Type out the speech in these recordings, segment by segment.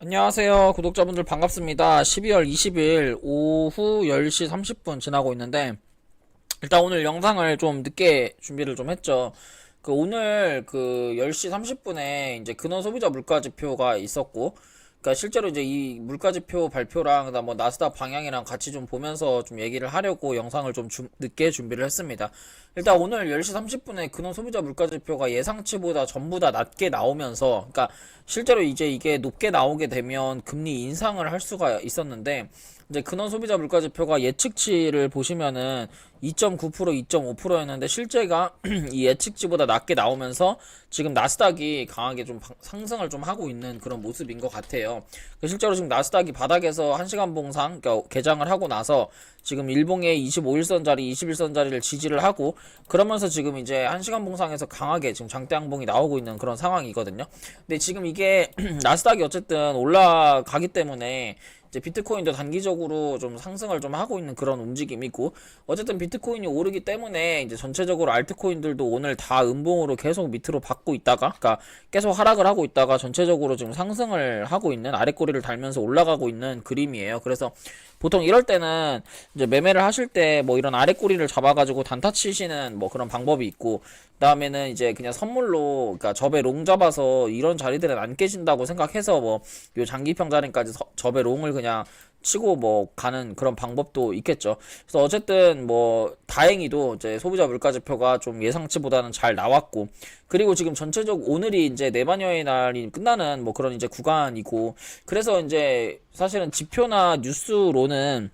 안녕하세요. 구독자분들 반갑습니다. 12월 20일 오후 10시 30분 지나고 있는데, 일단 오늘 영상을 좀 늦게 준비를 좀 했죠. 오늘 10시 30분에 이제 근원 소비자 물가지표가 있었고, 그러니까 실제로 이제 이 물가지표 발표랑 그다음 뭐 나스닥 방향이랑 같이 좀 보면서 좀 얘기를 하려고 영상을 좀 늦게 준비를 했습니다. 일단 오늘 10시 30분에 근원 소비자 물가지표가 예상치보다 전부 다 낮게 나오면서, 그러니까 실제로 이제 이게 높게 나오게 되면 금리 인상을 할 수가 있었는데, 이제 근원 소비자 물가지표가 예측치를 보시면은 2.9%, 2.5%였는데 실제가 이 예측치보다 낮게 나오면서 지금 나스닥이 강하게 좀 상승을 좀 하고 있는 그런 모습인 것 같아요. 실제로 지금 나스닥이 바닥에서 1시간 봉상, 그러니까 개장을 하고 나서 지금 일봉의 25일선짜리, 21선짜리를 지지를 하고, 그러면서 지금 이제 1시간 봉상에서 강하게 지금 장대 양봉이 나오고 있는 그런 상황이거든요. 근데 지금 이게 나스닥이 어쨌든 올라가기 때문에 이제 비트코인도 단기적으로 좀 상승을 좀 하고 있는 그런 움직임이고, 어쨌든 비트코인이 오르기 때문에 이제 전체적으로 알트코인들도 오늘 다 음봉으로 계속 밑으로 받고 있다가, 그러니까 계속 하락을 하고 있다가 전체적으로 지금 상승을 하고 있는, 아랫꼬리를 달면서 올라가고 있는 그림이에요. 그래서 보통 이럴 때는 이제 매매를 하실 때 뭐 이런 아랫꼬리를 잡아가지고 단타 치시는 뭐 그런 방법이 있고, 그다음에는 이제 그냥 선물로, 그러니까 접에 롱 잡아서 이런 자리들은 안 깨진다고 생각해서 뭐 요 장기평 자리까지 접에 롱을 그냥 치고 뭐 가는 그런 방법도 있겠죠. 그래서 어쨌든 뭐 다행히도 이제 소비자 물가지표가 좀 예상치보다는 잘 나왔고, 그리고 지금 전체적 오늘이 이제 내반여의 날이 끝나는 뭐 그런 이제 구간이고, 그래서 이제 사실은 지표나 뉴스로는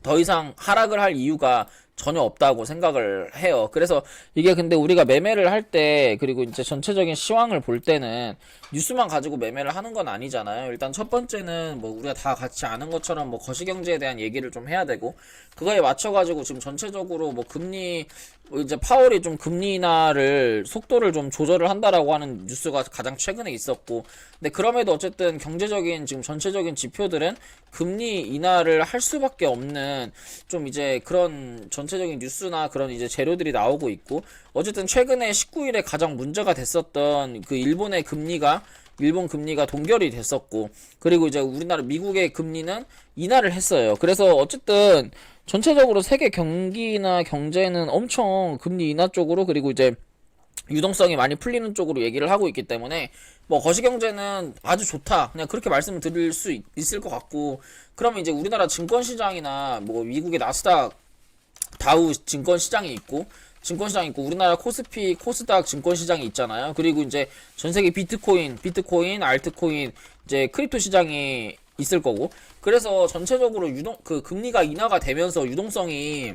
더 이상 하락을 할 이유가 전혀 없다고 생각을 해요. 그래서 이게 근데 우리가 매매를 할 때, 그리고 이제 전체적인 시황을 볼 때는 뉴스만 가지고 매매를 하는 건 아니잖아요. 일단 첫 번째는 뭐 우리가 다 같이 아는 것처럼 뭐 거시경제에 대한 얘기를 좀 해야 되고, 그거에 맞춰가지고 지금 전체적으로 뭐 금리, 뭐 이제 파월이 좀 금리 인하를 속도를 좀 조절을 한다라고 하는 뉴스가 가장 최근에 있었고, 근데 그럼에도 어쨌든 경제적인 지금 전체적인 지표들은 금리 인하를 할 수밖에 없는 좀 이제 그런 전체적인 뉴스나 그런 이제 재료들이 나오고 있고, 어쨌든 최근에 19일에 가장 문제가 됐었던 그 일본 금리가 동결이 됐었고, 그리고 이제 우리나라 미국의 금리는 인하를 했어요. 그래서 어쨌든 전체적으로 세계 경기나 경제는 엄청 금리 인하 쪽으로, 그리고 이제 유동성이 많이 풀리는 쪽으로 얘기를 하고 있기 때문에 뭐 거시경제는 아주 좋다, 그냥 그렇게 말씀을 드릴 수 있을 것 같고, 그러면 이제 우리나라 증권시장이나 뭐 미국의 나스닥 다우 증권시장이 있고, 우리나라 코스피, 코스닥 증권시장이 있잖아요. 그리고 이제 전세계 비트코인, 알트코인, 이제 크립토 시장이 있을 거고, 그래서 전체적으로 금리가 인하가 되면서 유동성이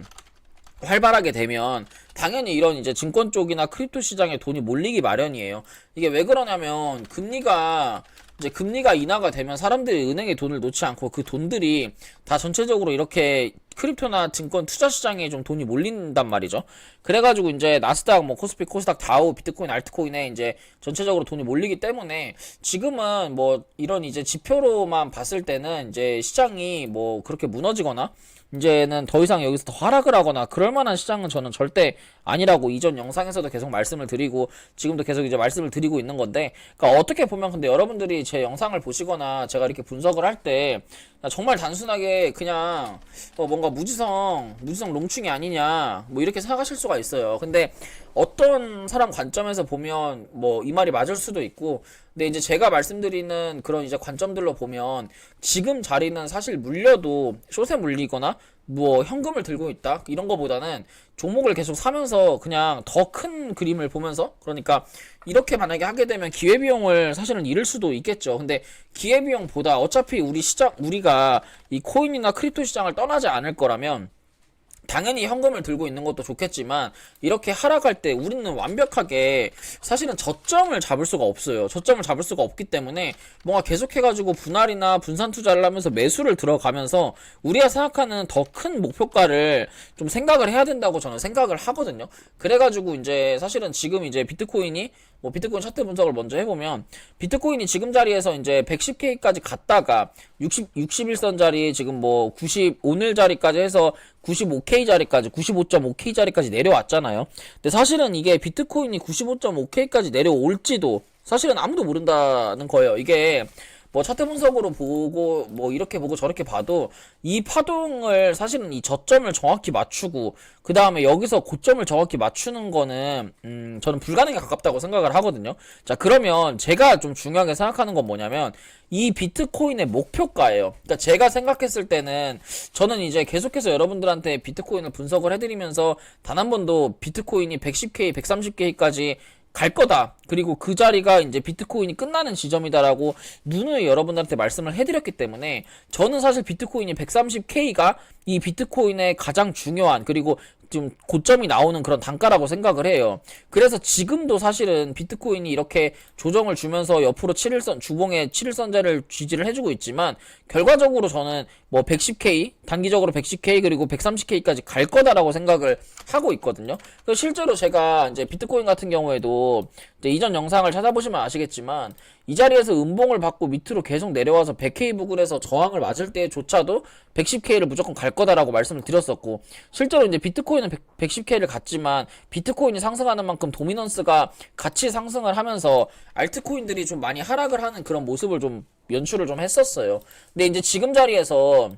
활발하게 되면 당연히 이런 이제 증권 쪽이나 크립토 시장에 돈이 몰리기 마련이에요. 이게 왜 그러냐면 금리가 인하가 되면 사람들이 은행에 돈을 놓지 않고 그 돈들이 다 전체적으로 이렇게 크립토나 증권 투자 시장에 좀 돈이 몰린단 말이죠. 그래가지고 이제 나스닥, 뭐 코스피, 코스닥, 다우, 비트코인, 알트코인에 이제 전체적으로 돈이 몰리기 때문에 지금은 뭐 이런 이제 지표로만 봤을 때는 이제 시장이 뭐 그렇게 무너지거나 이제는 더 이상 여기서 더 하락을 하거나 그럴 만한 시장은 저는 절대 아니라고 이전 영상에서도 계속 말씀을 드리고 지금도 계속 이제 말씀을 드리고 있는 건데, 그러니까 어떻게 보면 근데 여러분들이 제 영상을 보시거나 제가 이렇게 분석을 할 때 정말 단순하게 그냥 뭔가 무지성 롱충이 아니냐 뭐 이렇게 생각하실 수가 있어요. 근데 어떤 사람 관점에서 보면 뭐 이 말이 맞을 수도 있고, 근데 이제 제가 말씀드리는 그런 이제 관점들로 보면 지금 자리는 사실 물려도 숏에 물리거나 뭐 현금을 들고 있다 이런 거보다는 종목을 계속 사면서 그냥 더 큰 그림을 보면서, 그러니까 이렇게 만약에 하게 되면 기회비용을 사실은 잃을 수도 있겠죠. 근데 기회비용보다 어차피 우리가 이 코인이나 크립토 시장을 떠나지 않을 거라면 당연히 현금을 들고 있는 것도 좋겠지만, 이렇게 하락할 때 우리는 완벽하게 사실은 저점을 잡을 수가 없어요. 저점을 잡을 수가 없기 때문에 뭔가 계속해가지고 분할이나 분산 투자를 하면서 매수를 들어가면서 우리가 생각하는 더 큰 목표가를 좀 생각을 해야 된다고 저는 생각을 하거든요. 그래가지고 이제 사실은 지금 이제 비트코인 차트 분석을 먼저 해보면, 비트코인이 지금 자리에서 이제 110K까지 갔다가 61선 자리 지금 뭐 오늘 자리까지 해서 95K 자리까지, 95.5K 자리까지 내려왔잖아요. 근데 사실은 이게 비트코인이 95.5K까지 내려올지도 사실은 아무도 모른다는 거예요. 이게 뭐 차트 분석으로 보고 뭐 이렇게 보고 저렇게 봐도 이 파동을 사실은 이 저점을 정확히 맞추고 그 다음에 여기서 고점을 정확히 맞추는 거는 저는 불가능에 가깝다고 생각을 하거든요. 자, 그러면 제가 좀 중요하게 생각하는 건 뭐냐면 이 비트코인의 목표가예요. 그러니까 제가 생각했을 때는 저는 이제 계속해서 여러분들한테 비트코인을 분석을 해드리면서 단 한 번도 비트코인이 110K, 130K까지 갈 거다. 그리고 그 자리가 이제 비트코인이 끝나는 지점이다라고 누누이 여러분들한테 말씀을 해드렸기 때문에 저는 사실 비트코인이 130K가 이 비트코인의 가장 중요한 그리고 좀 고점이 나오는 그런 단가라고 생각을 해요. 그래서 지금도 사실은 비트코인이 이렇게 조정을 주면서 옆으로 7일선 주봉에 7일선자를 지지를 해주고 있지만 결과적으로 저는 뭐 110K 단기적으로 110K 그리고 130K까지 갈 거다라고 생각을 하고 있거든요. 그래서 실제로 제가 이제 비트코인 같은 경우에도 이제 이전 영상을 찾아보시면 아시겠지만 이 자리에서 음봉을 받고 밑으로 계속 내려와서 100K 부근에서 저항을 맞을 때조차도 110K를 무조건 갈 거다라고 말씀을 드렸었고 실제로 이제 비트코인은 110K를 갔지만 비트코인이 상승하는 만큼 도미넌스가 같이 상승을 하면서 알트코인들이 좀 많이 하락을 하는 그런 모습을 좀 연출을 좀 했었어요. 근데 이제 지금 자리에서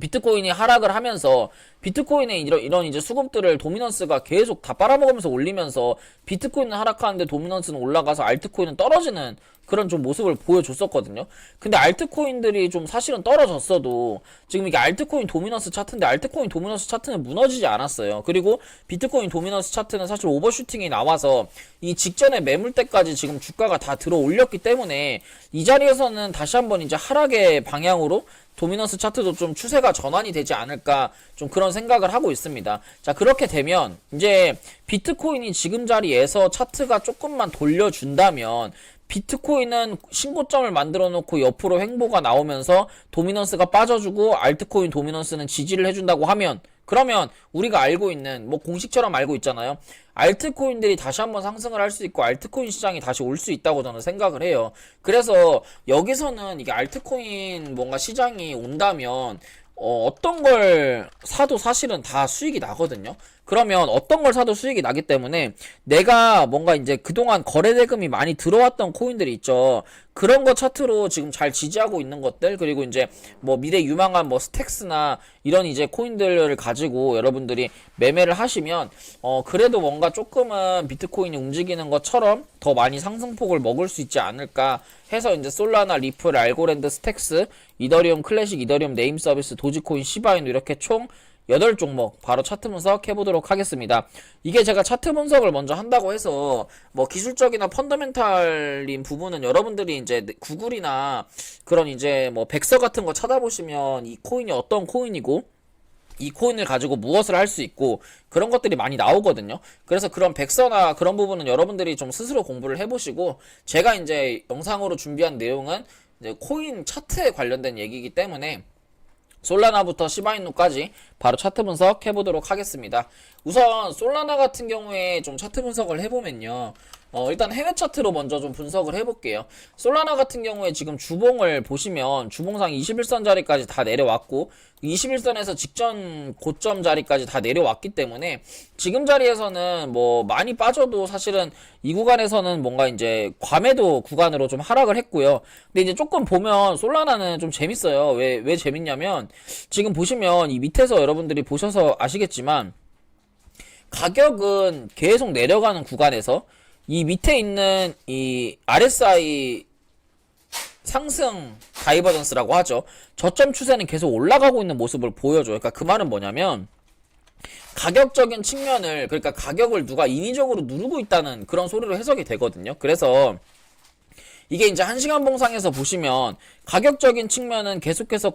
비트코인이 하락을 하면서 비트코인의 이런 이제 수급들을 도미넌스가 계속 다 빨아먹으면서 올리면서 비트코인은 하락하는데 도미넌스는 올라가서 알트코인은 떨어지는 그런 좀 모습을 보여줬었거든요. 근데 알트코인들이 좀 사실은 떨어졌어도 지금 이게 알트코인 도미넌스 차트인데 알트코인 도미넌스 차트는 무너지지 않았어요. 그리고 비트코인 도미넌스 차트는 사실 오버슈팅이 나와서 이 직전에 매물대까지 지금 주가가 다 들어 올렸기 때문에 이 자리에서는 다시 한번 이제 하락의 방향으로 도미넌스 차트도 좀 추세가 전환이 되지 않을까 좀 그런 생각을 하고 있습니다. 자, 그렇게 되면 이제 비트코인이 지금 자리에서 차트가 조금만 돌려준다면 비트코인은 신고점을 만들어 놓고 옆으로 횡보가 나오면서 도미넌스가 빠져주고 알트코인 도미넌스는 지지를 해준다고 하면 그러면 우리가 알고 있는 뭐 공식처럼 알고 있잖아요. 알트코인들이 다시 한번 상승을 할 수 있고 알트코인 시장이 다시 올 수 있다고 저는 생각을 해요. 그래서 여기서는 이게 알트코인 뭔가 시장이 온다면 어떤 걸 사도 사실은 다 수익이 나거든요. 그러면 어떤 걸 사도 수익이 나기 때문에 내가 뭔가 이제 그동안 거래 대금이 많이 들어왔던 코인들이 있죠. 그런 거 차트로 지금 잘 지지하고 있는 것들 그리고 이제 뭐 미래 유망한 뭐 스택스나 이런 이제 코인들을 가지고 여러분들이 매매를 하시면 그래도 뭔가 조금은 비트코인이 움직이는 것처럼 더 많이 상승폭을 먹을 수 있지 않을까 해서 이제 솔라나, 리플, 알고랜드, 스택스, 이더리움 클래식, 이더리움 네임 서비스, 도지코인, 시바이누 이렇게 총 8종목 바로 차트 분석 해보도록 하겠습니다. 이게 제가 차트 분석을 먼저 한다고 해서 뭐 기술적이나 펀더멘탈인 부분은 여러분들이 이제 구글이나 그런 이제 뭐 백서 같은 거 찾아보시면 이 코인이 어떤 코인이고 이 코인을 가지고 무엇을 할 수 있고 그런 것들이 많이 나오거든요. 그래서 그런 백서나 그런 부분은 여러분들이 좀 스스로 공부를 해보시고 제가 이제 영상으로 준비한 내용은 이제 코인 차트에 관련된 얘기이기 때문에 솔라나부터 시바이누까지 바로 차트 분석 해보도록 하겠습니다. 우선 솔라나 같은 경우에 좀 차트 분석을 해보면요. 일단 해외 차트로 먼저 좀 분석을 해볼게요. 솔라나 같은 경우에 지금 주봉을 보시면 주봉상 21선 자리까지 다 내려왔고 21선에서 직전 고점 자리까지 다 내려왔기 때문에 지금 자리에서는 뭐 많이 빠져도 사실은 이 구간에서는 뭔가 이제 과매도 구간으로 좀 하락을 했고요. 근데 이제 조금 보면 솔라나는 좀 재밌어요. 왜 재밌냐면 지금 보시면 이 밑에서 여러분들이 보셔서 아시겠지만 가격은 계속 내려가는 구간에서 이 밑에 있는 이 RSI 상승 다이버전스라고 하죠. 저점 추세는 계속 올라가고 있는 모습을 보여줘요. 그러니까 그 말은 뭐냐면 가격적인 측면을 그러니까 가격을 누가 인위적으로 누르고 있다는 그런 소리로 해석이 되거든요. 그래서 이게 이제 1시간 봉상에서 보시면 가격적인 측면은 계속해서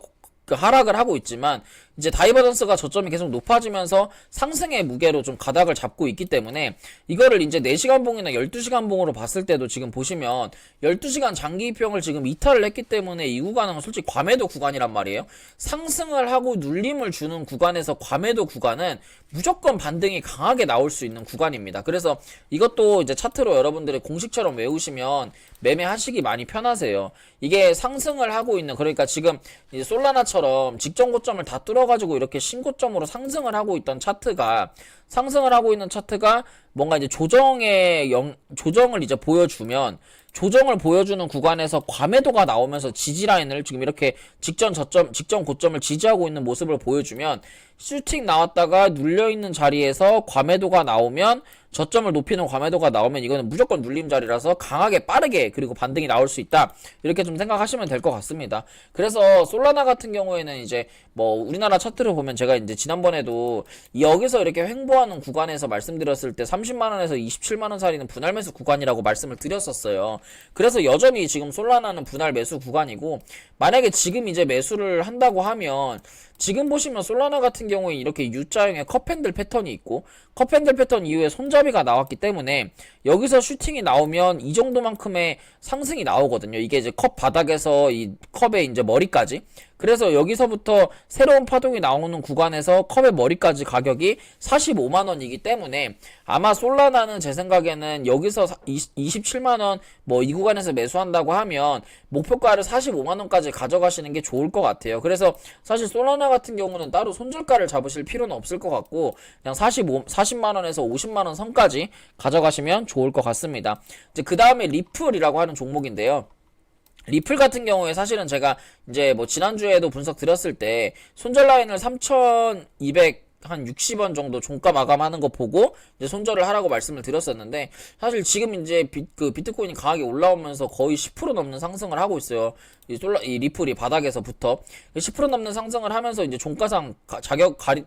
하락을 하고 있지만 이제 다이버전스가 저점이 계속 높아지면서 상승의 무게로 좀 가닥을 잡고 있기 때문에 이거를 이제 4시간 봉이나 12시간 봉으로 봤을 때도 지금 보시면 12시간 장기 입형을 지금 이탈을 했기 때문에 이 구간은 솔직히 과매도 구간이란 말이에요. 상승을 하고 눌림을 주는 구간에서 과매도 구간은 무조건 반등이 강하게 나올 수 있는 구간입니다. 그래서 이것도 이제 차트로 여러분들이 공식처럼 외우시면 매매하시기 많이 편하세요. 이게 상승을 하고 있는 그러니까 지금 이제 솔라나처럼 직전 고점을 다 뚫어가지고 이렇게 신고점으로 상승을 하고 있던 차트가 뭔가 이제 조정을 이제 보여주면 조정을 보여주는 구간에서 과매도가 나오면서 지지 라인을 지금 이렇게 직전 고점을 지지하고 있는 모습을 보여주면 슈팅 나왔다가 눌려있는 자리에서 과매도가 나오면 저점을 높이는 과매도가 나오면 이거는 무조건 눌림 자리라서 강하게 빠르게 그리고 반등이 나올 수 있다, 이렇게 좀 생각하시면 될 것 같습니다. 그래서 솔라나 같은 경우에는 이제 뭐 우리나라 차트를 보면 제가 이제 지난번에도 여기서 이렇게 횡보하는 구간에서 말씀드렸을 때 30만원에서 27만원 사이는 분할 매수 구간이라고 말씀을 드렸었어요. 그래서 여전히 지금 솔라나는 분할 매수 구간이고, 만약에 지금 이제 매수를 한다고 하면 지금 보시면 솔라나 같은 경우에 이렇게 U자형의 컵핸들 패턴이 있고, 컵핸들 패턴 이후에 손잡이가 나왔기 때문에 여기서 슈팅이 나오면 이 정도만큼의 상승이 나오거든요. 이게 이제 컵 바닥에서 이 컵의 이제 머리까지. 그래서 여기서부터 새로운 파동이 나오는 구간에서 컵의 머리까지 가격이 45만원이기 때문에 아마 솔라나는 제 생각에는 여기서 27만원 뭐 이 구간에서 매수한다고 하면 목표가를 45만원까지 가져가시는 게 좋을 것 같아요. 그래서 사실 솔라나 같은 경우는 따로 손절가를 잡으실 필요는 없을 것 같고 그냥 40만원에서 50만원 선까지 가져가시면 좋을 것 같습니다. 이제 그 다음에 리플이라고 하는 종목인데요. 리플 같은 경우에 사실은 제가 이제 뭐 지난주에도 분석 드렸을 때 손절 라인을 3,200 한 60원 정도 종가 마감하는 거 보고 이제 손절을 하라고 말씀을 드렸었는데, 사실 지금 이제 비트코인이 강하게 올라오면서 거의 10% 넘는 상승을 하고 있어요. 이 리플이 바닥에서부터 10% 넘는 상승을 하면서 이제 종가상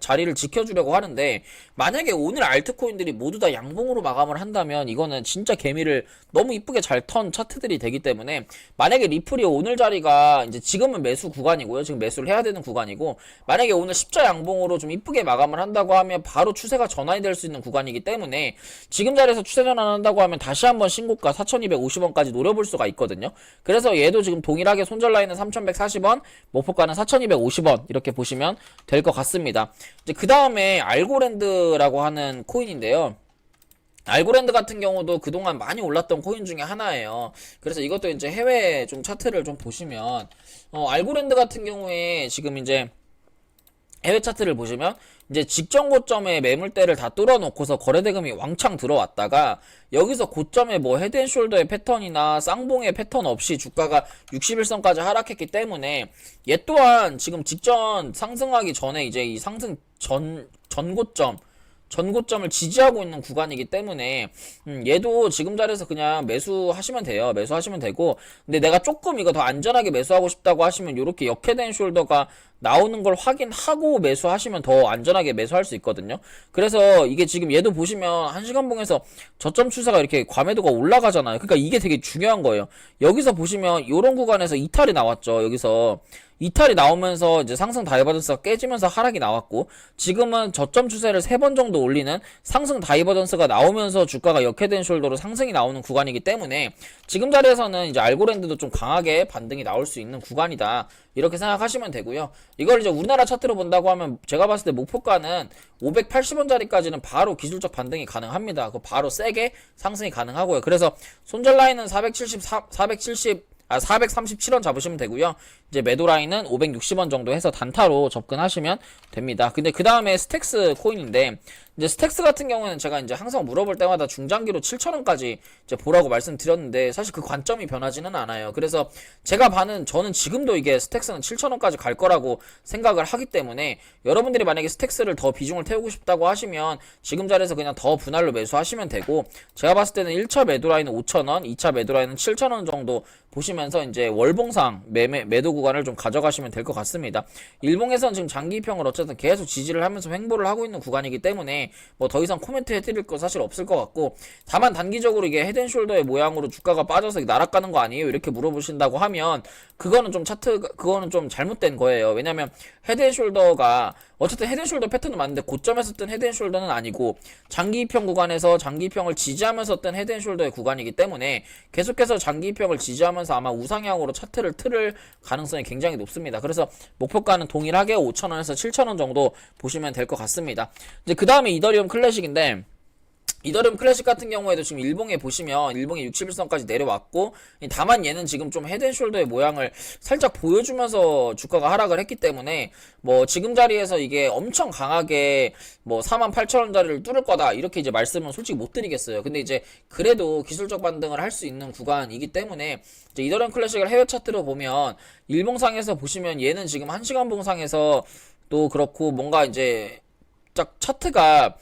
자리를 지켜주려고 하는데, 만약에 오늘 알트코인들이 모두 다 양봉으로 마감을 한다면 이거는 진짜 개미를 너무 이쁘게 잘 턴 차트들이 되기 때문에, 만약에 리플이 오늘 자리가 이제 지금은 매수 구간이고요. 지금 매수를 해야 되는 구간이고, 만약에 오늘 십자 양봉으로 좀 이쁘게 마감을 한다고 하면 바로 추세가 전환이 될 수 있는 구간이기 때문에 지금 자리에서 추세 전환한다고 하면 다시 한번 신고가 4,250원까지 노려볼 수가 있거든요. 그래서 얘도 지금 동일하게 손절 라인은 3,140원, 목표가는 4,250원 이렇게 보시면 될 것 같습니다. 이제 그 다음에 알고랜드라고 하는 코인인데요. 알고랜드 같은 경우도 그동안 많이 올랐던 코인 중에 하나예요. 그래서 이것도 이제 해외 좀 차트를 좀 보시면 알고랜드 같은 경우에 지금 이제 해외 차트를 보시면 이제 직전 고점에 매물대를 다 뚫어놓고서 거래대금이 왕창 들어왔다가 여기서 고점에 뭐 헤드앤숄더의 패턴이나 쌍봉의 패턴 없이 주가가 61선까지 하락했기 때문에 얘 또한 지금 직전 상승하기 전에 이제 이 상승 전고점을 지지하고 있는 구간이기 때문에 얘도 지금 자리에서 그냥 매수하시면 돼요. 매수하시면 되고, 근데 내가 조금 이거 더 안전하게 매수하고 싶다고 하시면 요렇게 역헤드앤 숄더가 나오는 걸 확인하고 매수하시면 더 안전하게 매수할 수 있거든요. 그래서 이게 지금 얘도 보시면 1시간봉에서 저점 추세가 이렇게 과매도가 올라가잖아요. 그러니까 이게 되게 중요한 거예요. 여기서 보시면 요런 구간에서 이탈이 나왔죠. 여기서 이탈이 나오면서 이제 상승 다이버전스가 깨지면서 하락이 나왔고, 지금은 저점 추세를 3번 정도 올리는 상승 다이버전스가 나오면서 주가가 역헤드앤숄더로 상승이 나오는 구간이기 때문에 지금 자리에서는 이제 알고랜드도 좀 강하게 반등이 나올 수 있는 구간이다, 이렇게 생각하시면 되고요. 이걸 이제 우리나라 차트로 본다고 하면 제가 봤을 때 목표가는 580원짜리까지는 바로 기술적 반등이 가능합니다. 그 바로 세게 상승이 가능하고요. 그래서 손절 라인은 437원 잡으시면 되고요. 이제 매도 라인은 560원 정도 해서 단타로 접근하시면 됩니다. 근데 그 다음에 스택스 코인인데, 이제 스택스 같은 경우는 제가 이제 항상 물어볼 때마다 중장기로 7,000원까지 이제 보라고 말씀드렸는데 사실 그 관점이 변하지는 않아요. 그래서 제가 저는 지금도 이게 스택스는 7,000원까지 갈 거라고 생각을 하기 때문에, 여러분들이 만약에 스택스를 더 비중을 태우고 싶다고 하시면 지금 자리에서 그냥 더 분할로 매수하시면 되고, 제가 봤을 때는 1차 매도 라인은 5,000원, 2차 매도 라인은 7,000원 정도 보시면서 이제 월봉상 매도 구간을 좀 가져가시면 될 것 같습니다. 일봉에서는 지금 장기평을 어쨌든 계속 지지를 하면서 횡보를 하고 있는 구간이기 때문에 뭐 더 이상 코멘트 해드릴 거 사실 없을 것 같고, 다만 단기적으로 이게 헤드앤숄더의 모양으로 주가가 빠져서 날아가는 거 아니에요? 이렇게 물어보신다고 하면 그거는 좀 잘못된 거예요. 왜냐면 헤드앤숄더가 어쨌든 헤드앤숄더 패턴은 맞는데 고점에서 뜬 헤드앤숄더는 아니고 장기평 구간에서 장기평을 지지하면서 뜬 헤드앤숄더의 구간이기 때문에 계속해서 장기평을 지지하면서 아마 우상향으로 차트를 틀을 가능성이 굉장히 높습니다. 그래서 목표가는 동일하게 5,000원에서 7,000원 정도 보시면 될 것 같습니다. 이제 그 다음에 이더리움 클래식인데, 이더리움 클래식 같은 경우에도 지금 일봉에 보시면 일봉에 61선까지 내려왔고, 다만 얘는 지금 좀 헤드앤숄더의 모양을 살짝 보여주면서 주가가 하락을 했기 때문에 뭐 지금 자리에서 이게 엄청 강하게 뭐 48,000원짜리를 뚫을 거다 이렇게 이제 말씀은 솔직히 못 드리겠어요. 근데 이제 그래도 기술적 반등을 할 수 있는 구간이기 때문에 이제 이더리움 클래식을 해외 차트로 보면 일봉상에서 보시면 얘는 지금 1시간 봉상에서 또 그렇고 뭔가 이제 딱 차트가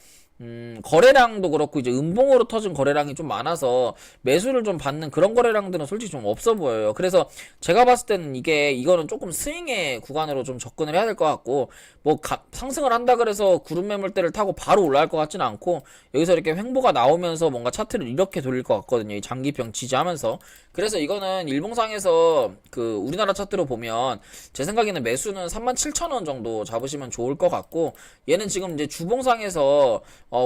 거래량도 그렇고 이제 음봉으로 터진 거래량이 좀 많아서 매수를 좀 받는 그런 거래량들은 솔직히 좀 없어 보여요. 그래서 제가 봤을 때는 이거는 조금 스윙의 구간으로 좀 접근을 해야 될 것 같고, 뭐 상승을 한다 그래서 구름 매물대를 타고 바로 올라갈 것 같지는 않고, 여기서 이렇게 횡보가 나오면서 뭔가 차트를 이렇게 돌릴 것 같거든요. 이 장기평 지지하면서. 그래서 이거는 일봉상에서 그 우리나라 차트로 보면 제 생각에는 매수는 37,000원 정도 잡으시면 좋을 것 같고, 얘는 지금 이제 주봉상에서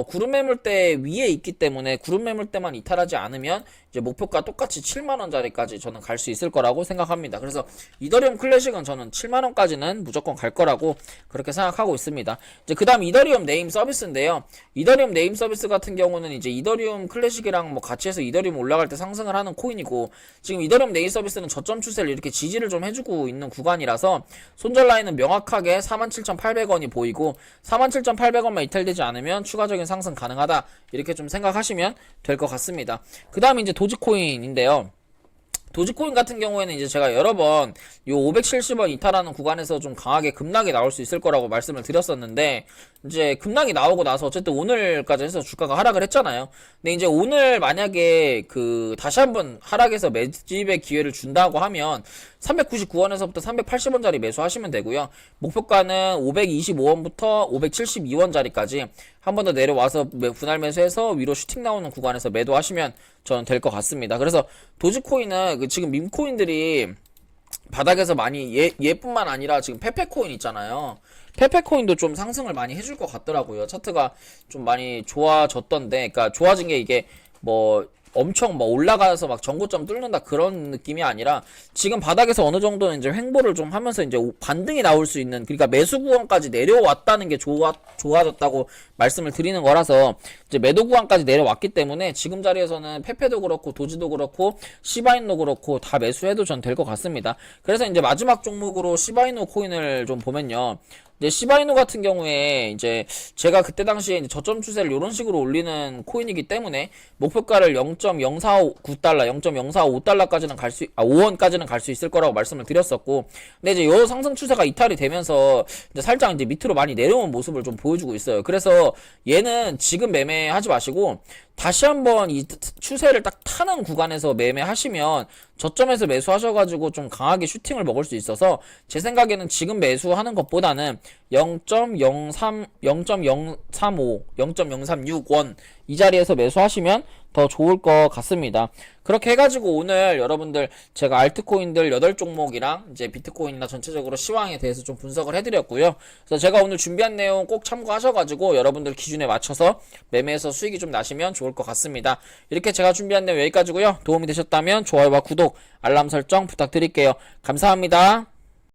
구름 매물대 위에 있기 때문에 구름 매물대만 이탈하지 않으면 이제 목표가 똑같이 7만원짜리까지 저는 갈 수 있을 거라고 생각합니다. 그래서 이더리움 클래식은 저는 7만원까지는 무조건 갈 거라고 그렇게 생각하고 있습니다. 이제 그 다음 이더리움 네임 서비스인데요. 이더리움 네임 서비스 같은 경우는 이제 이더리움 클래식이랑 뭐 같이 해서 이더리움 올라갈 때 상승을 하는 코인이고, 지금 이더리움 네임 서비스는 저점 추세를 이렇게 지지를 좀 해주고 있는 구간이라서 손절 라인은 명확하게 47,800원이 보이고, 47,800원만 이탈되지 않으면 추가적인 상승 가능하다 이렇게 좀 생각하시면 될 것 같습니다. 그 다음에 이제 도지코인인데요. 도지코인 같은 경우에는 이제 제가 여러 번 요 570원 이탈하는 구간에서 좀 강하게 급락이 나올 수 있을 거라고 말씀을 드렸었는데, 이제 급락이 나오고 나서 어쨌든 오늘까지 해서 주가가 하락을 했잖아요. 근데 이제 오늘 만약에 그 다시 한번 하락해서 매집의 기회를 준다고 하면 399원에서부터 380원짜리 매수하시면 되고요. 목표가는 525원부터 572원짜리까지 한 번 더 내려와서 분할 매수해서 위로 슈팅 나오는 구간에서 매도하시면 저는 될 것 같습니다. 그래서 도지코인은 지금 밈코인들이 바닥에서 많이 얘뿐만 아니라 지금 페페코인 있잖아요. 페페코인도 좀 상승을 많이 해줄 것 같더라고요. 차트가 좀 많이 좋아졌던데, 그러니까 좋아진 게 이게 뭐 엄청 뭐 올라가서 막 전고점 뚫는다 그런 느낌이 아니라 지금 바닥에서 어느 정도는 이제 횡보를 좀 하면서 이제 반등이 나올 수 있는, 그러니까 매수 구간까지 내려왔다는 게 좋아졌다고 말씀을 드리는 거라서 이제 매도 구간까지 내려왔기 때문에 지금 자리에서는 페페도 그렇고 도지도 그렇고 시바이노도 그렇고 다 매수해도 전 될 것 같습니다. 그래서 이제 마지막 종목으로 시바이노 코인을 좀 보면요. 이제 시바이노 같은 경우에 이제 제가 그때 당시에 이제 저점 추세를 이런 식으로 올리는 코인이기 때문에 목표가를 0.0459달러, 0.045달러까지는 5원까지는 갈 수 있을 거라고 말씀을 드렸었고, 근데 이제 요 상승 추세가 이탈이 되면서 이제 살짝 이제 밑으로 많이 내려온 모습을 좀 보여주고 있어요. 그래서 얘는 지금 매매하지 마시고 다시 한번 이 추세를 딱 타는 구간에서 매매하시면 저점에서 매수하셔가지고 좀 강하게 슈팅을 먹을 수 있어서 제 생각에는 지금 매수하는 것보다는 0.03, 0.035, 0.036원 이 자리에서 매수하시면 더 좋을 것 같습니다. 그렇게 해가지고 오늘 여러분들 제가 알트코인들 8종목이랑 이제 비트코인이나 전체적으로 시황에 대해서 좀 분석을 해드렸고요. 그래서 제가 오늘 준비한 내용 꼭 참고하셔가지고 여러분들 기준에 맞춰서 매매해서 수익이 좀 나시면 좋을 것 같습니다. 이렇게 제가 준비한 내용 여기까지고요. 도움이 되셨다면 좋아요와 구독, 알람 설정 부탁드릴게요. 감사합니다.